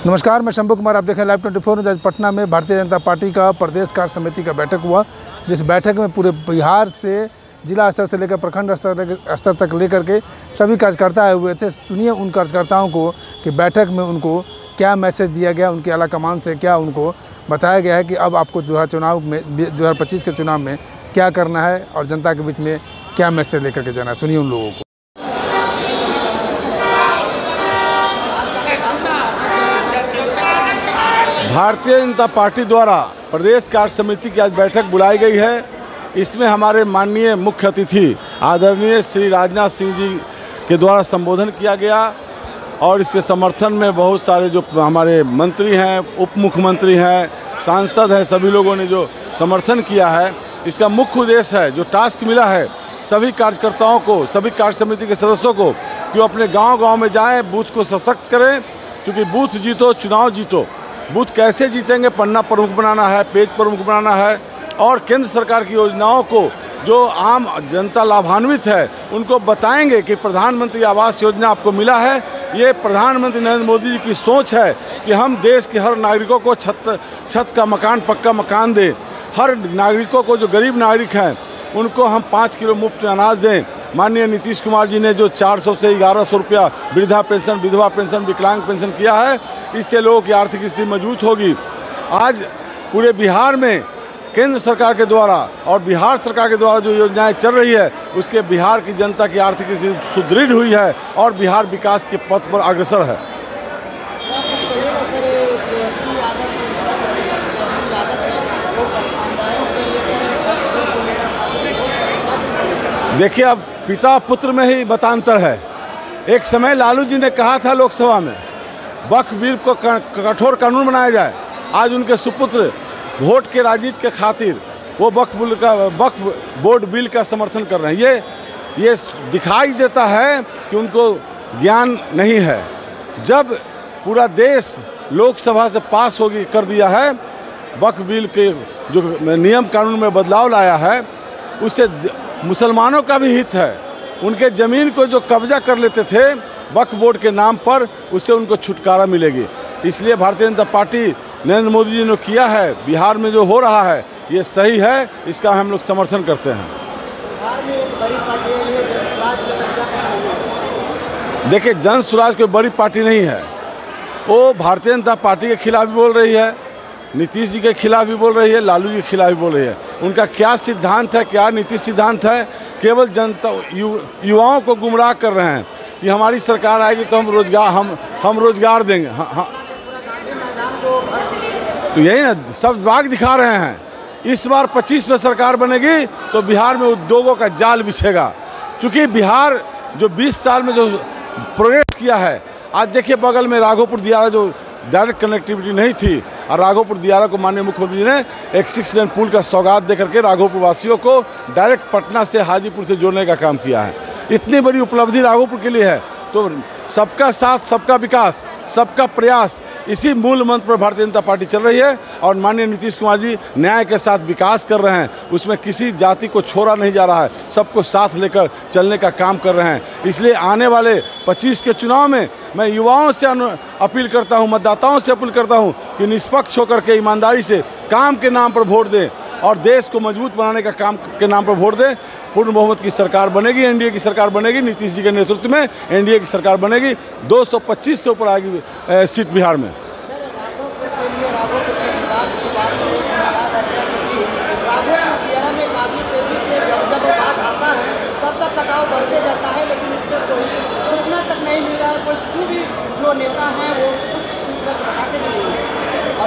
नमस्कार, मैं शंभू कुमार, आप देखें लाइव 24 न्यूज़। आज पटना में भारतीय जनता पार्टी का प्रदेश कार्य समिति का बैठक हुआ, जिस बैठक में पूरे बिहार से जिला स्तर से लेकर प्रखंड स्तर तक लेकर के सभी कार्यकर्ता आए हुए थे। सुनिए उन कार्यकर्ताओं को कि बैठक में उनको क्या मैसेज दिया गया, उनके आला कमान से क्या उनको बताया गया है कि अब आपको 2025 के चुनाव में क्या करना है और जनता के बीच में क्या मैसेज लेकर के जाना है। सुनिए उन लोगों को। भारतीय जनता पार्टी द्वारा प्रदेश कार्य समिति की आज बैठक बुलाई गई है। इसमें हमारे माननीय मुख्य अतिथि आदरणीय श्री राजनाथ सिंह जी के द्वारा संबोधन किया गया और इसके समर्थन में बहुत सारे जो हमारे मंत्री हैं, उप मुख्यमंत्री हैं, सांसद हैं, सभी लोगों ने जो समर्थन किया है। इसका मुख्य उद्देश्य है, जो टास्क मिला है सभी कार्यकर्ताओं को, सभी कार्य समिति के सदस्यों को, कि वो अपने गाँव में जाएँ, बूथ को सशक्त करें, क्योंकि बूथ जीतो चुनाव जीतो। बूथ कैसे जीतेंगे, पन्ना प्रमुख बनाना है, पेज प्रमुख बनाना है और केंद्र सरकार की योजनाओं को जो आम जनता लाभान्वित है उनको बताएंगे कि प्रधानमंत्री आवास योजना आपको मिला है। ये प्रधानमंत्री नरेंद्र मोदी जी की सोच है कि हम देश के हर नागरिकों को छत का मकान, पक्का मकान दें। हर नागरिकों को, जो गरीब नागरिक हैं उनको हम 5 किलो मुफ्त अनाज दें। माननीय नीतीश कुमार जी ने जो 400 से 1100 रुपया वृद्धा पेंशन, विधवा पेंशन, विकलांग पेंशन किया है, इससे लोगों की आर्थिक स्थिति मजबूत होगी। आज पूरे बिहार में केंद्र सरकार के द्वारा और बिहार सरकार के द्वारा जो योजनाएं चल रही है, उसके बिहार की जनता की आर्थिक स्थिति सुदृढ़ हुई है और बिहार विकास के पथ पर अग्रसर है। देखिए, अब पिता पुत्र में ही मतांतर है। एक समय लालू जी ने कहा था लोकसभा में वक्फ बिल को कठोर कानून बनाया जाए। आज उनके सुपुत्र वोट के राजनीति के खातिर वो वक्फ बोर्ड बिल का समर्थन कर रहे हैं। ये दिखाई देता है कि उनको ज्ञान नहीं है। जब पूरा देश लोकसभा से पास कर दिया है, वक्फ बिल के जो नियम कानून में बदलाव लाया है, उससे मुसलमानों का भी हित है। उनके ज़मीन को जो कब्जा कर लेते थे वक्फ बोर्ड के नाम पर, उससे उनको छुटकारा मिलेगी। इसलिए भारतीय जनता पार्टी नरेंद्र मोदी जी ने किया है, बिहार में जो हो रहा है ये सही है, इसका हम लोग समर्थन करते हैं। बिहार में एक बड़ी पार्टी है जन स्वराज, लेकर क्या कुछ है? देखिए, जन स्वराज कोई बड़ी पार्टी नहीं है। वो भारतीय जनता पार्टी के खिलाफ भी बोल रही है, नीतीश जी के खिलाफ भी बोल रही है, लालू जी के खिलाफ भी बोल रही है। उनका क्या सिद्धांत है, क्या नीति सिद्धांत है? केवल जनता युवाओं को गुमराह कर रहे हैं कि हमारी सरकार आएगी तो हम रोजगार देंगे। हाँ, तो यही ना सब बाग दिखा रहे हैं। इस बार 25 में सरकार बनेगी तो बिहार में उद्योगों का जाल बिछेगा, क्योंकि बिहार जो 20 साल में जो प्रोग्रेस किया है। आज देखिए, बगल में राघोपुर दियारा जो डायरेक्ट कनेक्टिविटी नहीं थी, और राघोपुर दियारा को माननीय मुख्यमंत्री जी ने एक 6 लेन पुल का सौगात देकर के राघोपुर वासियों को डायरेक्ट पटना से हाजीपुर से जोड़ने का काम किया है। इतनी बड़ी उपलब्धि राघोपुर के लिए है। तो सबका साथ, सबका विकास, सबका प्रयास, इसी मूल मंत्र पर भारतीय जनता पार्टी चल रही है और माननीय नीतीश कुमार जी न्याय के साथ विकास कर रहे हैं। उसमें किसी जाति को छोड़ा नहीं जा रहा है, सबको साथ लेकर चलने का काम कर रहे हैं। इसलिए आने वाले 25 के चुनाव में मैं युवाओं से अपील करता हूं, मतदाताओं से अपील करता हूं कि निष्पक्ष होकर के ईमानदारी से काम के नाम पर वोट दें और देश को मजबूत बनाने का काम के नाम पर वोट दें। पूर्ण बहुमत की सरकार बनेगी, एनडीए की सरकार बनेगी, नीतीश जी के नेतृत्व में एनडीए की सरकार बनेगी। 225 से ऊपर आएगी सीट बिहार में। सर, राघोपुर के लिए, राघोपुर के विकास की बात करें तो याद आता है कि राघोपुर दियारा में काफ़ी तेजी से जब बाढ़ आता है तब तक कटाव बढ़ते जाता है, लेकिन इस पर कोई सूचना तक नहीं मिल रहा है। कोई जो नेता हैं वो कुछ इस तरह से बताते भी नहीं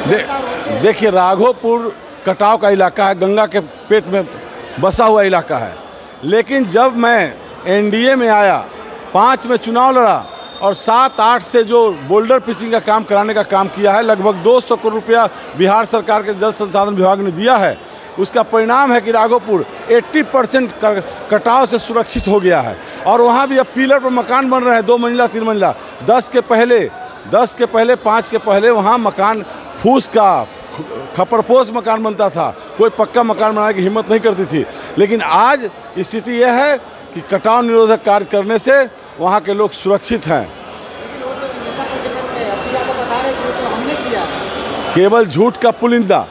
है। देखिए, राघोपुर कटाव का इलाका है, गंगा के पेट में बसा हुआ इलाका है। लेकिन जब मैं एनडीए में आया, 5 में चुनाव लड़ा और 7-8 से जो बोल्डर पिचिंग का काम कराने का काम किया है, लगभग 200 करोड़ रुपया बिहार सरकार के जल संसाधन विभाग ने दिया है। उसका परिणाम है कि राघोपुर 80% कटाव से सुरक्षित हो गया है और वहाँ भी अब पिलर पर मकान बन रहे हैं, 2 मंजिला 3 मंजिला। 10 के पहले 5 के पहले वहाँ मकान फूस का खपरपोश मकान बनता था, कोई पक्का मकान बनाने की हिम्मत नहीं करती थी। लेकिन आज स्थिति यह है कि कटाव निरोधक कार्य करने से वहाँ के लोग सुरक्षित हैं। लेकिन वो तो नेता प्रतिपक्ष है, अभी तो बता रहे कि वो तो केवल झूठ का पुलिंदा।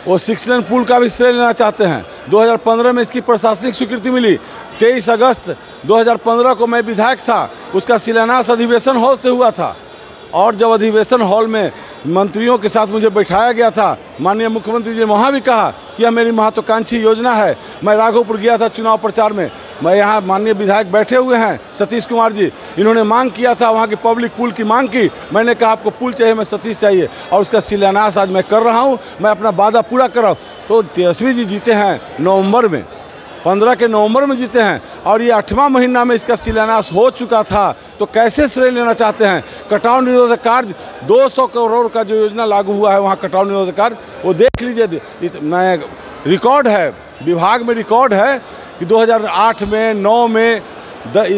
वो 6 लेन पुल का भी श्रेय लेना चाहते हैं। 2015 में इसकी प्रशासनिक स्वीकृति मिली। 23 अगस्त 2015 को मैं विधायक था, उसका शिलान्यास अधिवेशन हॉल से हुआ था। और जब अधिवेशन हॉल में मंत्रियों के साथ मुझे बैठाया गया था, माननीय मुख्यमंत्री जी ने वहाँ भी कहा कि यह मेरी महत्वाकांक्षी योजना है। मैं राघोपुर गया था चुनाव प्रचार में, मैं यहाँ माननीय विधायक बैठे हुए हैं सतीश कुमार जी, इन्होंने मांग किया था वहाँ की पब्लिक पुल की मांग की। मैंने कहा आपको पुल चाहिए, मैं सतीश चाहिए, और उसका शिलान्यास आज मैं कर रहा हूँ। मैं अपना वादा पूरा कर रहा हूँ। तो तेजस्वी जी जीते हैं नवंबर में, 15 के नवंबर में जीते हैं, और ये 8वां महीना में इसका शिलान्यास हो चुका था। तो कैसे श्रेय लेना चाहते हैं? कटाव निरोधक कार्य 200 करोड़ का जो योजना लागू हुआ है वहाँ कटाव निरोधक कार्य, वो देख लीजिए। मैं रिकॉर्ड है, विभाग में रिकॉर्ड है कि 2008 में, 9 में,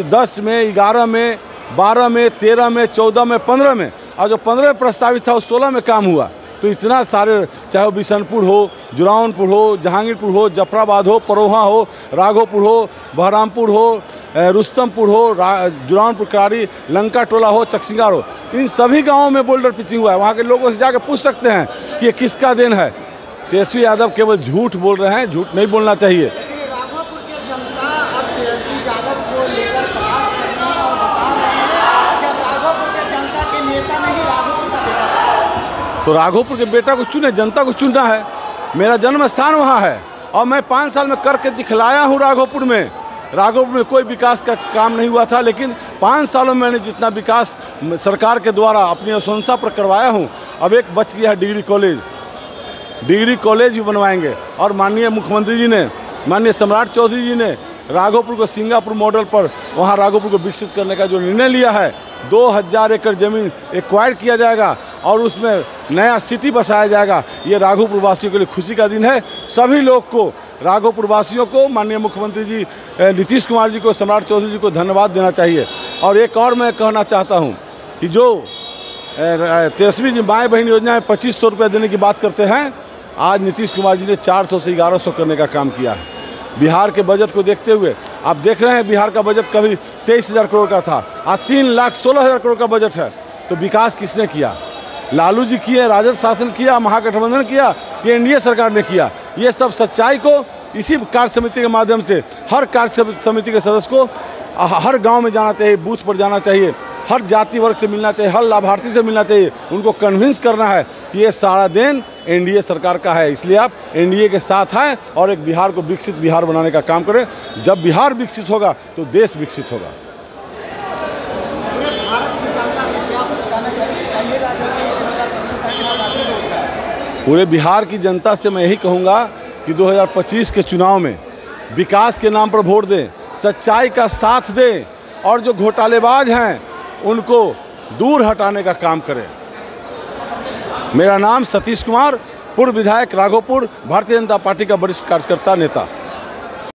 10 में, 11 में, 12 में, 13 में, 14 में, 15 में, और जो 15 में प्रस्तावित था वो 16 में काम हुआ। तो इतना सारे, चाहे वो बिशनपुर हो, जुराउनपुर हो, जहांगीरपुर हो, जफराबाद हो, परोहा हो, राघोपुर हो, बहरामपुर हो, रुस्तमपुर हो, जुराउनपुर करारी, लंका टोला हो, चकसिंगार हो, इन सभी गांवों में बोल्डर पिचिंग हुआ है। वहाँ के लोगों से जाकर पूछ सकते हैं कि ये किसका देन है। तेजस्वी यादव केवल झूठ बोल रहे हैं, झूठ नहीं बोलना चाहिए। लेकिन राघोपुर की जनता अब तेजस्वी यादव को लेकर प्रयास कर रही है और बता रहे हैं कि अब राघोपुर के जनता के नेता नहीं, राघोपुर का बेटा चाहिए। तो राघोपुर के बेटा को चुने, जनता को चुनना है। मेरा जन्म स्थान वहाँ है और मैं 5 साल में करके दिखलाया हूँ राघोपुर में। राघोपुर में कोई विकास का काम नहीं हुआ था, लेकिन 5 सालों में मैंने जितना विकास सरकार के द्वारा अपनी अनुशंसा पर करवाया हूँ। अब एक बच गया है डिग्री कॉलेज भी बनवाएंगे। और माननीय मुख्यमंत्री जी ने, माननीय सम्राट चौधरी जी ने राघोपुर को सिंगापुर मॉडल पर वहाँ राघोपुर को विकसित करने का जो निर्णय लिया है, 2000 एकड़ ज़मीन एक्वायर किया जाएगा और उसमें नया सिटी बसाया जाएगा। ये राघोपुर वासियों के लिए खुशी का दिन है। सभी लोग को, राघोपुर वासियों को, माननीय मुख्यमंत्री जी नीतीश कुमार जी को, सम्राट चौधरी जी को धन्यवाद देना चाहिए। और एक और मैं कहना चाहता हूँ कि जो तेजस्वी जी माएँ बहन योजना में 2500 रुपये देने की बात करते हैं, आज नीतीश कुमार जी ने 400 से 1100 करने का काम किया है। बिहार के बजट को देखते हुए आप देख रहे हैं, बिहार का बजट कभी 23,000 करोड़ का था, आज 3,16,000 करोड़ का बजट है। तो विकास किसने किया? लालू जी किए, राजद शासन किया, महागठबंधन किया, ये एनडीए सरकार ने किया। ये सब सच्चाई को इसी कार्य समिति के माध्यम से हर कार्य समिति के सदस्य को हर गांव में जाना चाहिए, बूथ पर जाना चाहिए, हर जाति वर्ग से मिलना चाहिए, हर लाभार्थी से मिलना चाहिए, उनको कन्विंस करना है कि ये सारा देन एनडीए सरकार का है। इसलिए आप एनडीए के साथ हैं और एक बिहार को विकसित बिहार बनाने का काम करें। जब बिहार विकसित होगा तो देश विकसित होगा। पूरे भारत की जनता से क्या कुछ कहना चाहिएगा जो कि 2025 का चुनाव बाकी हो गया है? पूरे बिहार की जनता से मैं यही कहूँगा कि 2025 के चुनाव में विकास के नाम पर वोट दें, सच्चाई का साथ दें और जो घोटालेबाज हैं उनको दूर हटाने का काम करें। मेरा नाम सतीश कुमार, पूर्व विधायक राघोपुर, भारतीय जनता पार्टी का वरिष्ठ कार्यकर्ता नेता।